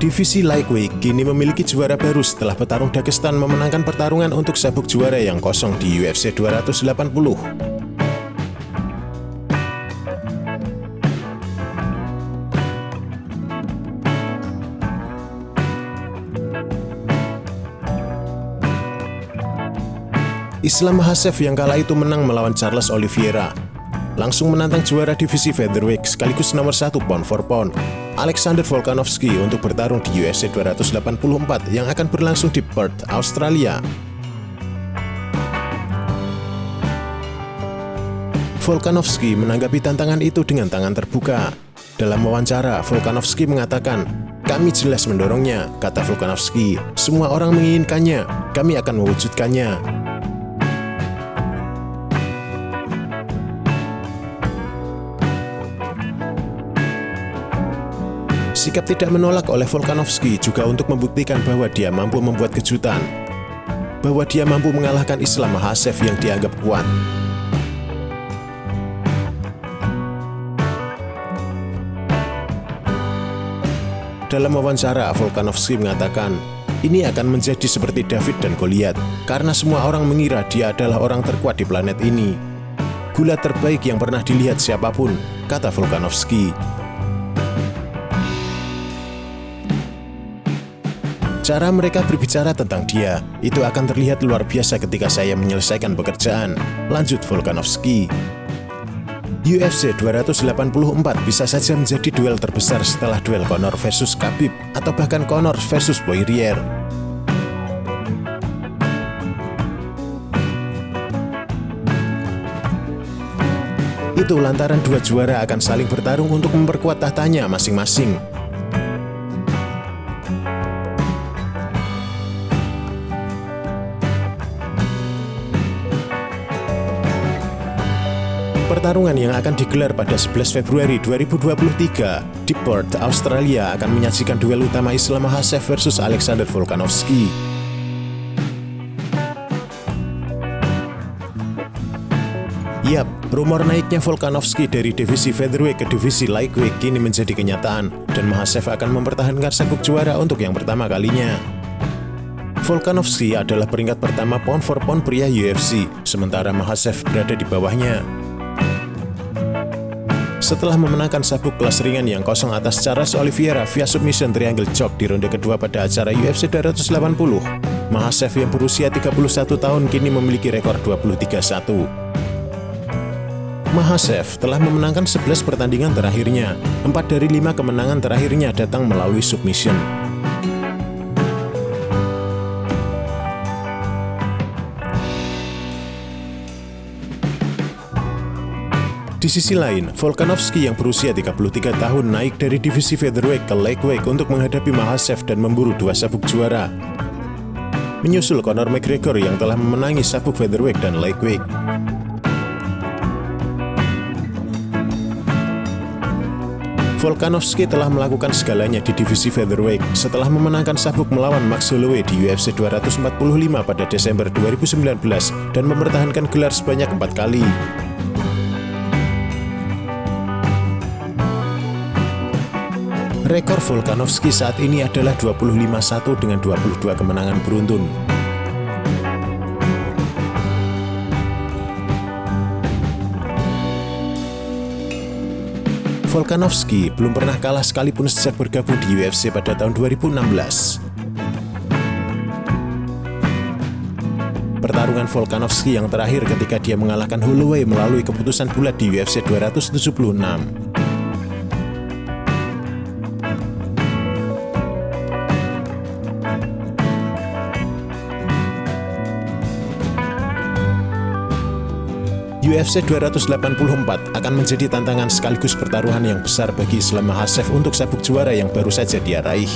Divisi Lightweight kini memiliki juara baru setelah petarung Dagestan memenangkan pertarungan untuk sabuk juara yang kosong di UFC 280. Islam Makhachev yang kala itu menang melawan Charles Oliveira, langsung menantang juara divisi featherweight sekaligus nomor 1 pound for pound, Alexander Volkanovski untuk bertarung di UFC 284 yang akan berlangsung di Perth, Australia. Volkanovski menanggapi tantangan itu dengan tangan terbuka. Dalam wawancara, Volkanovski mengatakan, "Kami jelas mendorongnya," kata Volkanovski. "Semua orang menginginkannya, kami akan mewujudkannya." Sikap tidak menolak oleh Volkanovski juga untuk membuktikan bahwa dia mampu membuat kejutan, bahwa dia mampu mengalahkan Islam Makhachev yang dianggap kuat. Dalam wawancara, Volkanovski mengatakan, "Ini akan menjadi seperti David dan Goliat, karena semua orang mengira dia adalah orang terkuat di planet ini. Gulat terbaik yang pernah dilihat siapapun," kata Volkanovski. Cara mereka berbicara tentang dia, itu akan terlihat luar biasa ketika saya menyelesaikan pekerjaan, lanjut Volkanovski. UFC 284 bisa saja menjadi duel terbesar setelah duel Conor versus Khabib atau bahkan Conor versus Poirier. Itu lantaran dua juara akan saling bertarung untuk memperkuat tahtanya masing-masing. Pertarungan yang akan digelar pada 11 Februari 2023 di Perth, Australia akan menyajikan duel utama Islam Makhachev versus Alexander Volkanovski. Yap, rumor naiknya Volkanovski dari divisi featherweight ke divisi lightweight kini menjadi kenyataan dan Makhachev akan mempertahankan sabuk juara untuk yang pertama kalinya. Volkanovski adalah peringkat pertama pound for pound pria UFC, sementara Makhachev berada di bawahnya. Setelah memenangkan sabuk kelas ringan yang kosong atas Charles Oliveira via submission triangle choke di ronde kedua pada acara UFC 280, Makhachev yang berusia 31 tahun kini memiliki rekor 23-1. Makhachev telah memenangkan 11 pertandingan terakhirnya. 4 dari 5 kemenangan terakhirnya datang melalui submission. Di sisi lain, Volkanovski yang berusia 33 tahun naik dari divisi featherweight ke lightweight untuk menghadapi Makhachev dan memburu 2 sabuk juara. Menyusul Conor McGregor yang telah memenangi sabuk featherweight dan lightweight. Volkanovski telah melakukan segalanya di divisi featherweight setelah memenangkan sabuk melawan Max Holloway di UFC 245 pada Desember 2019 dan mempertahankan gelar sebanyak 4 kali. Rekor Volkanovski saat ini adalah 25-1 dengan 22 kemenangan beruntun. Volkanovski belum pernah kalah sekalipun sejak bergabung di UFC pada tahun 2016. Pertarungan Volkanovski yang terakhir ketika dia mengalahkan Holloway melalui keputusan bulat di UFC 276. UFC 284 akan menjadi tantangan sekaligus pertaruhan yang besar bagi Islam Makhachev untuk sabuk juara yang baru saja dia raih.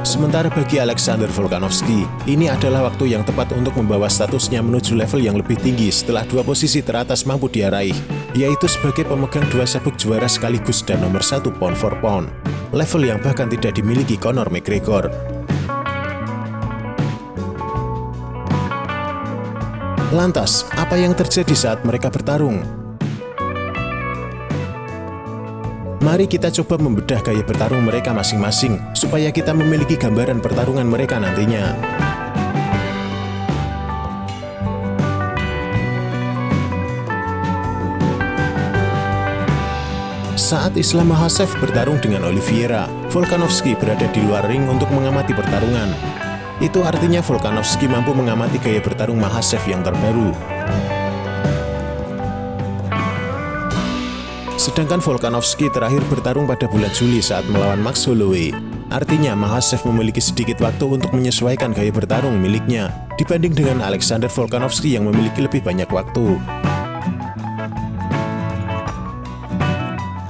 Sementara bagi Alexander Volkanovski, ini adalah waktu yang tepat untuk membawa statusnya menuju level yang lebih tinggi setelah 2 posisi teratas mampu dia raih, yaitu sebagai pemegang 2 sabuk juara sekaligus dan nomor 1 pound for pound, level yang bahkan tidak dimiliki Conor McGregor. Lantas, apa yang terjadi saat mereka bertarung? Mari kita coba membedah gaya bertarung mereka masing-masing, supaya kita memiliki gambaran pertarungan mereka nantinya. Saat Islam Makhachev bertarung dengan Oliveira, Volkanovski berada di luar ring untuk mengamati pertarungan. Itu artinya Volkanovski mampu mengamati gaya bertarung Makhachev yang terbaru. Sedangkan Volkanovski terakhir bertarung pada bulan Juli saat melawan Max Holloway. Artinya Makhachev memiliki sedikit waktu untuk menyesuaikan gaya bertarung miliknya dibanding dengan Alexander Volkanovski yang memiliki lebih banyak waktu.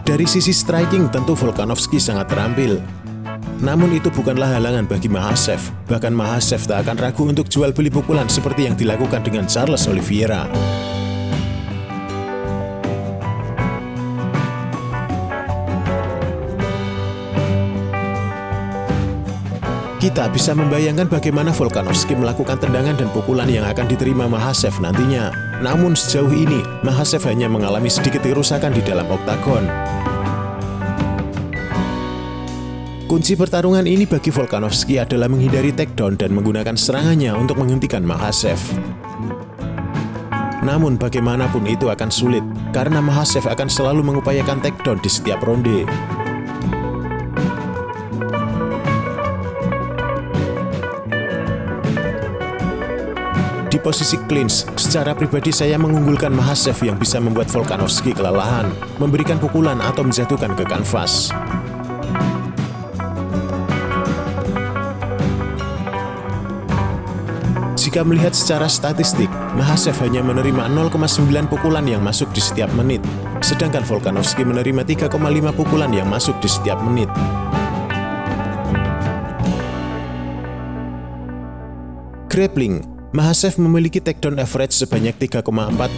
Dari sisi striking tentu Volkanovski sangat terampil. Namun itu bukanlah halangan bagi Makhachev. Bahkan Makhachev tak akan ragu untuk jual beli pukulan seperti yang dilakukan dengan Charles Oliveira. Kita bisa membayangkan bagaimana Volkanovski melakukan tendangan dan pukulan yang akan diterima Makhachev nantinya. Namun sejauh ini, Makhachev hanya mengalami sedikit kerusakan di dalam oktagon. Kunci pertarungan ini bagi Volkanovski adalah menghindari takedown dan menggunakan serangannya untuk menghentikan Makhachev. Namun bagaimanapun itu akan sulit, karena Makhachev akan selalu mengupayakan takedown di setiap ronde. Di posisi clinch, secara pribadi saya mengunggulkan Makhachev yang bisa membuat Volkanovski kelelahan, memberikan pukulan atau menjatuhkan ke kanvas. Jika melihat secara statistik, Makhachev hanya menerima 0,9 pukulan yang masuk di setiap menit, sedangkan Volkanovski menerima 3,5 pukulan yang masuk di setiap menit. Grappling, Makhachev memiliki takedown average sebanyak 3,4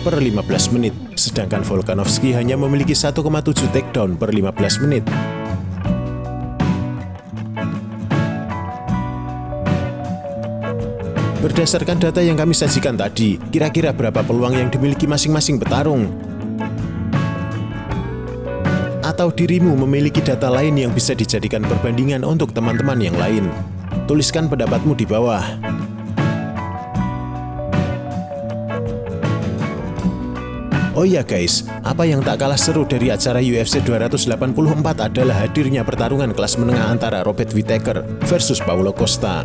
per 15 menit, sedangkan Volkanovski hanya memiliki 1,7 takedown per 15 menit. Berdasarkan data yang kami sajikan tadi, kira-kira berapa peluang yang dimiliki masing-masing petarung? Atau dirimu memiliki data lain yang bisa dijadikan perbandingan untuk teman-teman yang lain? Tuliskan pendapatmu di bawah. Oh iya guys, apa yang tak kalah seru dari acara UFC 284 adalah hadirnya pertarungan kelas menengah antara Robert Whittaker versus Paulo Costa.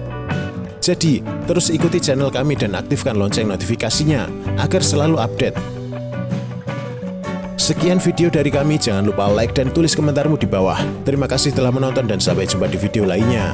Jadi, terus ikuti channel kami dan aktifkan lonceng notifikasinya agar selalu update. Sekian video dari kami, jangan lupa like dan tulis komentarmu di bawah. Terima kasih telah menonton dan sampai jumpa di video lainnya.